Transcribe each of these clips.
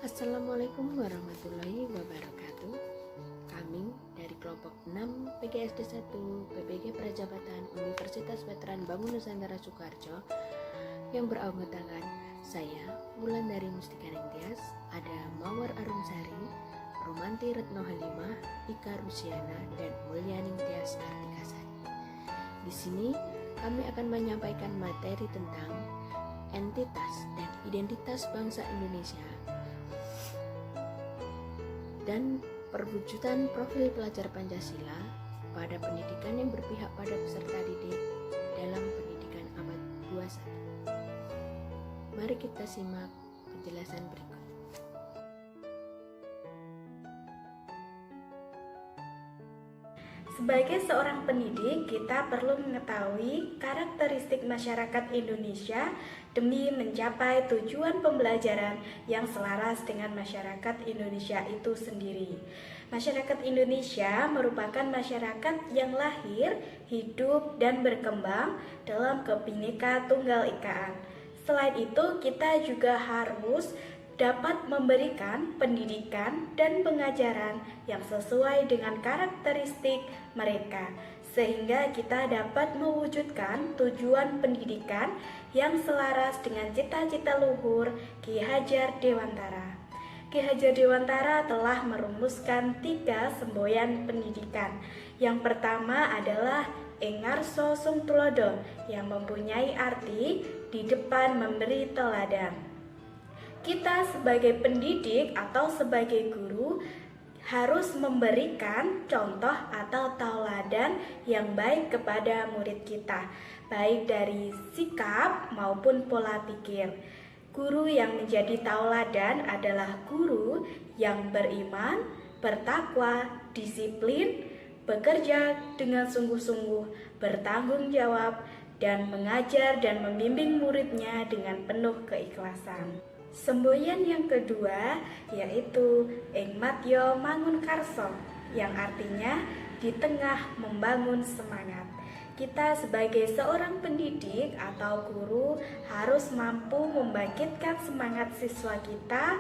Assalamualaikum warahmatullahi wabarakatuh. Kami dari kelompok 6 PGSD 1 PPG Prajabatan Universitas Veteran Bangun Nusantara Soekarjo yang beranggotakan saya, Wulandari Mustika Ningtyas, ada Mawar Arumsari, Romanti Retno Halimah, Ika Rusiana, dan Mulia Ningtyas Artikasari. Di sini kami akan menyampaikan materi tentang entitas dan identitas bangsa Indonesia dan perwujudan profil pelajar Pancasila pada pendidikan yang berpihak pada peserta didik dalam pendidikan abad 21. Mari kita simak penjelasan berikut. Sebagai seorang pendidik, kita perlu mengetahui karakteristik masyarakat Indonesia demi mencapai tujuan pembelajaran yang selaras dengan masyarakat Indonesia itu sendiri. Masyarakat Indonesia merupakan masyarakat yang lahir, hidup, dan berkembang dalam Bhinneka Tunggal Ika. Selain itu, kita juga harus dapat memberikan pendidikan dan pengajaran yang sesuai dengan karakteristik mereka, sehingga kita dapat mewujudkan tujuan pendidikan yang selaras dengan cita-cita luhur Ki Hajar Dewantara. Ki Hajar Dewantara telah merumuskan 3 semboyan pendidikan. Yang pertama adalah Engarso Sung Tulodo, yang mempunyai arti di depan memberi teladan. Kita sebagai pendidik atau sebagai guru harus memberikan contoh atau tauladan yang baik kepada murid kita, baik dari sikap maupun pola pikir. Guru yang menjadi tauladan adalah guru yang beriman, bertakwa, disiplin, bekerja dengan sungguh-sungguh, bertanggung jawab, dan mengajar dan membimbing muridnya dengan penuh keikhlasan. Semboyan yang kedua yaitu Ing Matyo Mangun Karso, yang artinya di tengah membangun semangat. Kita sebagai seorang pendidik atau guru harus mampu membangkitkan semangat siswa kita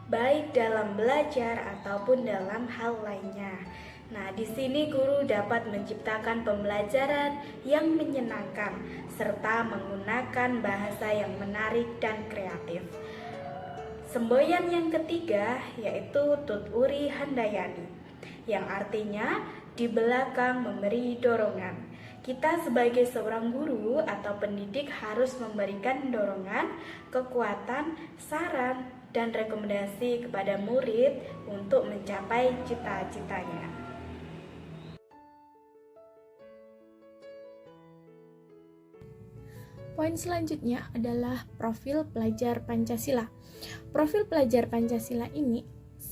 baik dalam belajar ataupun dalam hal lainnya. Nah, di sini guru dapat menciptakan pembelajaran yang menyenangkan serta menggunakan bahasa yang menarik dan kreatif. Semboyan yang ketiga yaitu Tuturi Handayani, yang artinya di belakang memberi dorongan. Kita sebagai seorang guru atau pendidik harus memberikan dorongan, kekuatan, saran, dan rekomendasi kepada murid untuk mencapai cita-citanya. Poin selanjutnya adalah profil pelajar Pancasila. Profil pelajar Pancasila ini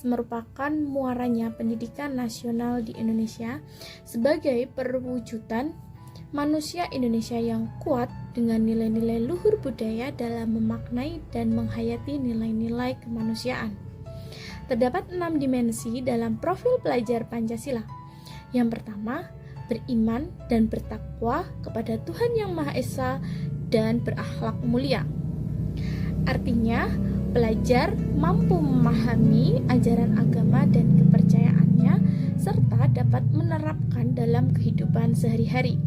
merupakan muaranya pendidikan nasional di Indonesia sebagai perwujudan manusia Indonesia yang kuat dengan nilai-nilai luhur budaya dalam memaknai dan menghayati nilai-nilai kemanusiaan. Terdapat 6 dimensi dalam profil pelajar Pancasila. Yang pertama, beriman dan bertakwa kepada Tuhan Yang Maha Esa dan berakhlak mulia. Artinya, pelajar mampu memahami ajaran agama dan kepercayaannya serta dapat menerapkan dalam kehidupan sehari-hari.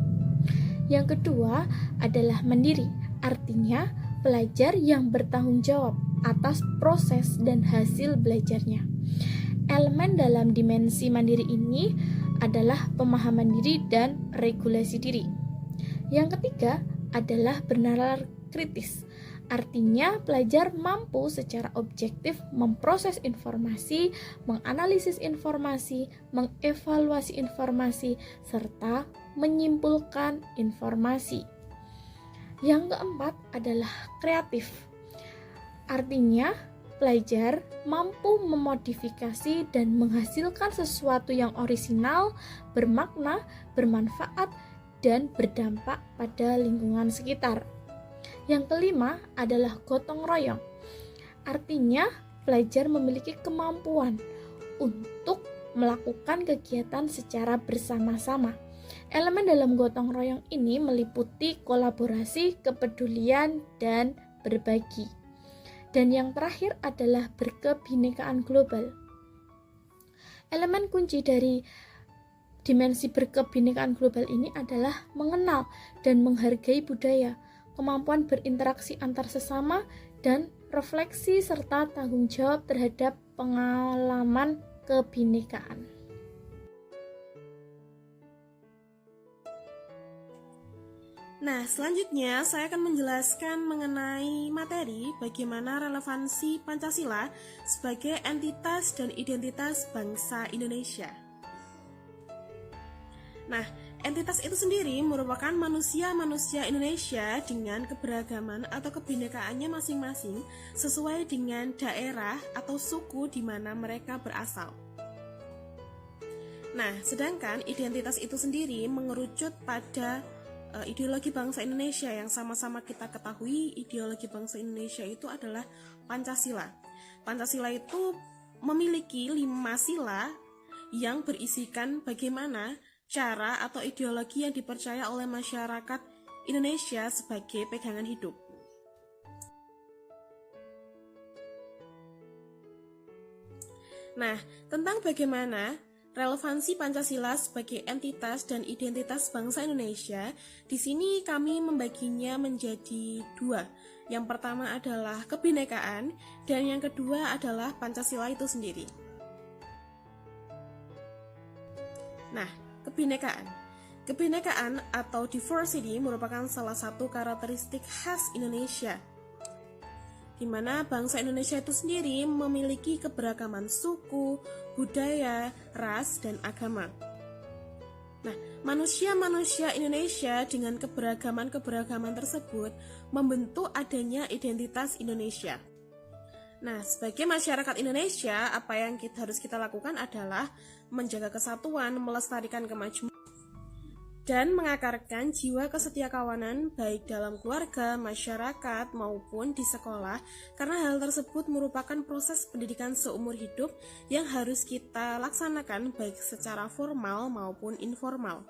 Yang kedua adalah mandiri. Artinya, pelajar yang bertanggung jawab atas proses dan hasil belajarnya. Elemen dalam dimensi mandiri ini adalah pemahaman diri dan regulasi diri. Yang ketiga adalah bernalar kritis. Artinya, pelajar mampu secara objektif memproses informasi, menganalisis informasi, mengevaluasi informasi, serta menyimpulkan informasi. Yang keempat adalah kreatif. Artinya, pelajar mampu memodifikasi dan menghasilkan sesuatu yang orisinal, bermakna, bermanfaat, dan berdampak pada lingkungan sekitar. Yang kelima adalah gotong royong. Artinya, pelajar memiliki kemampuan untuk melakukan kegiatan secara bersama-sama. Elemen dalam gotong royong ini meliputi kolaborasi, kepedulian, dan berbagi. Dan yang terakhir adalah berkebinekaan global. Elemen kunci dari dimensi berkebinekaan global ini adalah mengenal dan menghargai budaya, kemampuan berinteraksi antar sesama, dan refleksi serta tanggung jawab terhadap pengalaman kebinekaan. Nah, selanjutnya saya akan menjelaskan mengenai materi bagaimana relevansi Pancasila sebagai entitas dan identitas bangsa Indonesia. Nah, entitas itu sendiri merupakan manusia-manusia Indonesia dengan keberagaman atau kebinekaannya masing-masing sesuai dengan daerah atau suku di mana mereka berasal. Nah, sedangkan identitas itu sendiri mengerucut pada ideologi bangsa Indonesia yang sama-sama kita ketahui. Ideologi bangsa Indonesia itu adalah Pancasila. Pancasila itu memiliki 5 sila yang berisikan bagaimana cara atau ideologi yang dipercaya oleh masyarakat Indonesia sebagai pegangan hidup. Nah, tentang bagaimana relevansi Pancasila sebagai entitas dan identitas bangsa Indonesia, di sini kami membaginya menjadi 2. Yang pertama adalah kebinekaan, dan yang kedua adalah Pancasila itu sendiri. Nah, kebinekaan. Kebinekaan atau diversity merupakan salah satu karakteristik khas Indonesia, di mana bangsa Indonesia itu sendiri memiliki keberagaman suku, budaya, ras, dan agama. Nah, manusia-manusia Indonesia dengan keberagaman-keberagaman tersebut membentuk adanya identitas Indonesia. Nah, sebagai masyarakat Indonesia, apa yang harus kita lakukan adalah menjaga kesatuan, melestarikan kemajuan, dan mengakarkan jiwa kesetiakawanan baik dalam keluarga, masyarakat, maupun di sekolah, karena hal tersebut merupakan proses pendidikan seumur hidup yang harus kita laksanakan baik secara formal maupun informal.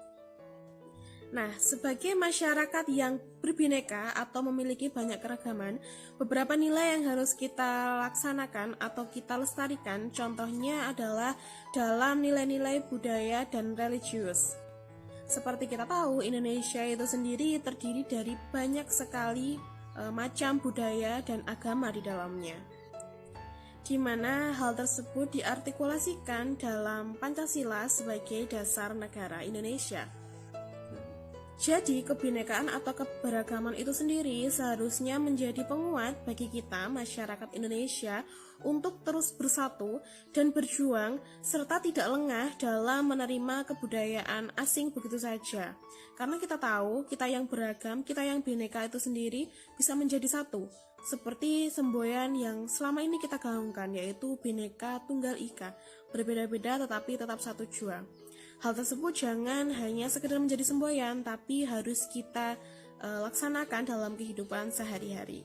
Nah, sebagai masyarakat yang berbineka atau memiliki banyak keragaman, beberapa nilai yang harus kita laksanakan atau kita lestarikan, contohnya adalah dalam nilai-nilai budaya dan religius. Seperti kita tahu, Indonesia itu sendiri terdiri dari banyak sekali macam budaya dan agama di dalamnya, di mana hal tersebut diartikulasikan dalam Pancasila sebagai dasar negara Indonesia. Jadi, kebinekaan atau keberagaman itu sendiri seharusnya menjadi penguat bagi kita, masyarakat Indonesia, untuk terus bersatu dan berjuang, serta tidak lengah dalam menerima kebudayaan asing begitu saja. Karena kita tahu, kita yang beragam, kita yang bineka itu sendiri bisa menjadi satu. Seperti semboyan yang selama ini kita gaungkan, yaitu Bhinneka Tunggal Ika. Berbeda-beda tetapi tetap satu jua. Hal tersebut jangan hanya sekedar menjadi semboyan, tapi harus kita laksanakan dalam kehidupan sehari-hari.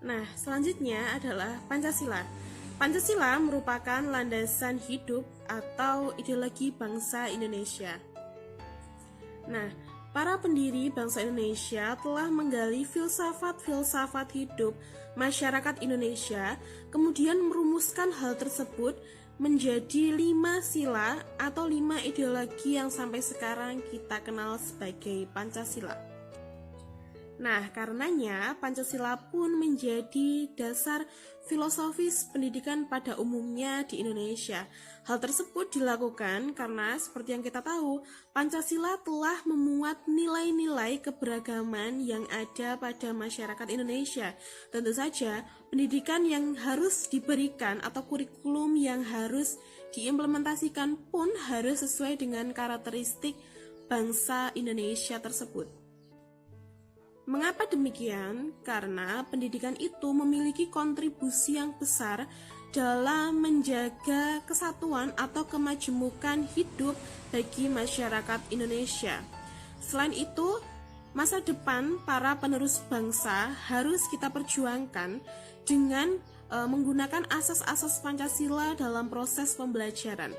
Nah, selanjutnya adalah Pancasila. Pancasila merupakan landasan hidup atau ideologi bangsa Indonesia. Nah, para pendiri bangsa Indonesia telah menggali filsafat-filsafat hidup masyarakat Indonesia, kemudian merumuskan hal tersebut menjadi 5 sila atau 5 ideologi yang sampai sekarang kita kenal sebagai Pancasila. Nah, karenanya Pancasila pun menjadi dasar filosofis pendidikan pada umumnya di Indonesia. Hal tersebut dilakukan karena seperti yang kita tahu, Pancasila telah memuat nilai-nilai keberagaman yang ada pada masyarakat Indonesia. Tentu saja, pendidikan yang harus diberikan atau kurikulum yang harus diimplementasikan pun harus sesuai dengan karakteristik bangsa Indonesia tersebut. Mengapa demikian? Karena pendidikan itu memiliki kontribusi yang besar dalam menjaga kesatuan atau kemajemukan hidup bagi masyarakat Indonesia. Selain itu, masa depan para penerus bangsa harus kita perjuangkan dengan menggunakan asas-asas Pancasila dalam proses pembelajaran.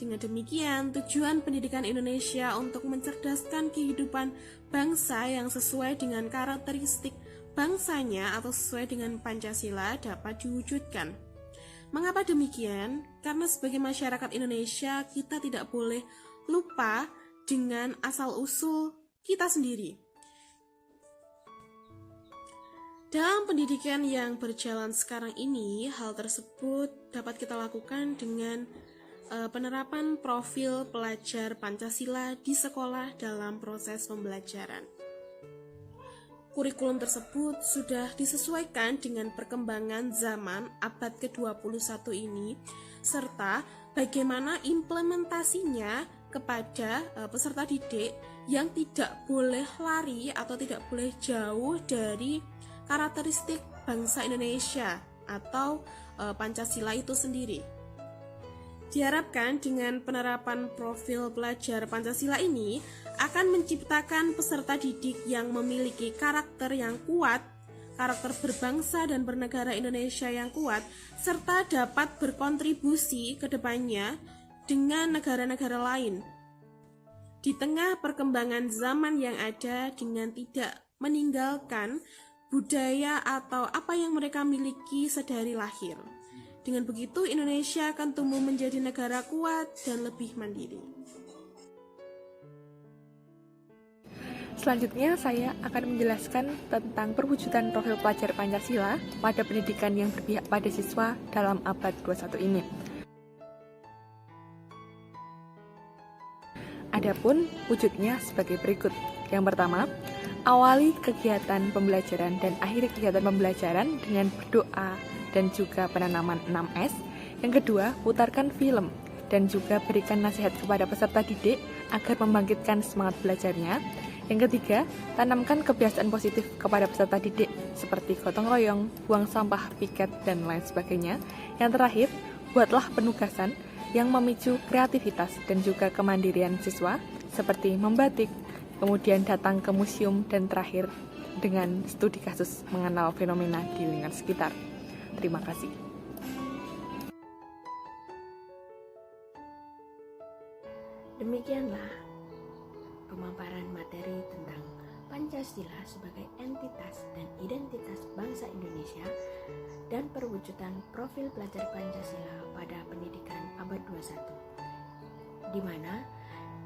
Dengan demikian, tujuan pendidikan Indonesia untuk mencerdaskan kehidupan bangsa yang sesuai dengan karakteristik bangsanya atau sesuai dengan Pancasila dapat diwujudkan. Mengapa demikian? Karena sebagai masyarakat Indonesia, kita tidak boleh lupa dengan asal-usul kita sendiri. Dalam pendidikan yang berjalan sekarang ini, hal tersebut dapat kita lakukan dengan penerapan profil pelajar Pancasila di sekolah dalam proses pembelajaran. Kurikulum tersebut sudah disesuaikan dengan perkembangan zaman abad ke-21 ini, serta bagaimana implementasinya kepada peserta didik yang tidak boleh lari atau tidak boleh jauh dari karakteristik bangsa Indonesia atau Pancasila itu sendiri. Diharapkan dengan penerapan profil pelajar Pancasila ini akan menciptakan peserta didik yang memiliki karakter yang kuat, karakter berbangsa dan bernegara Indonesia yang kuat, serta dapat berkontribusi ke depannya dengan negara-negara lain. Di tengah perkembangan zaman yang ada dengan tidak meninggalkan budaya atau apa yang mereka miliki sedari lahir. Dengan begitu, Indonesia akan tumbuh menjadi negara kuat dan lebih mandiri. Selanjutnya, saya akan menjelaskan tentang perwujudan profil pelajar Pancasila pada pendidikan yang berpihak pada siswa dalam abad 21 ini. Adapun wujudnya sebagai berikut. Yang pertama, awali kegiatan pembelajaran dan akhiri kegiatan pembelajaran dengan berdoa dan juga penanaman 6S. Yang kedua, putarkan film dan juga berikan nasihat kepada peserta didik agar membangkitkan semangat belajarnya. Yang ketiga, tanamkan kebiasaan positif kepada peserta didik seperti gotong royong, buang sampah, piket, dan lain sebagainya. Yang terakhir, buatlah penugasan yang memicu kreativitas dan juga kemandirian siswa seperti membatik, kemudian datang ke museum, dan terakhir dengan studi kasus mengenal fenomena di lingkungan sekitar. Terima kasih. Demikianlah pemaparan materi tentang Pancasila sebagai entitas dan identitas bangsa Indonesia dan perwujudan profil pelajar Pancasila pada pendidikan abad 21, di mana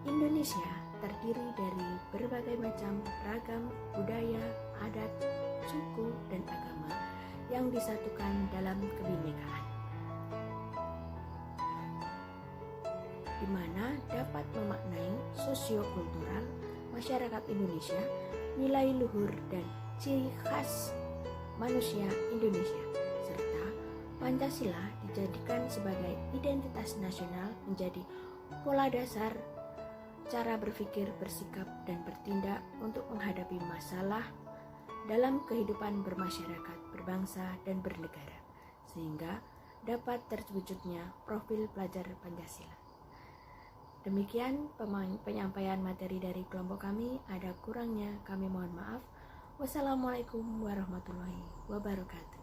Indonesia terdiri dari berbagai macam ragam budaya, adat, suku, dan agama yang disatukan dalam kebinekaan, di mana dapat memaknai sosiokultural masyarakat Indonesia, nilai luhur dan ciri khas manusia Indonesia, serta Pancasila dijadikan sebagai identitas nasional menjadi pola dasar cara berpikir, bersikap, dan bertindak untuk menghadapi masalah dalam kehidupan bermasyarakat, berbangsa, dan bernegara, sehingga dapat terwujudnya profil pelajar Pancasila. Demikian penyampaian materi dari kelompok kami. Ada kurangnya kami mohon maaf. Wassalamualaikum warahmatullahi wabarakatuh.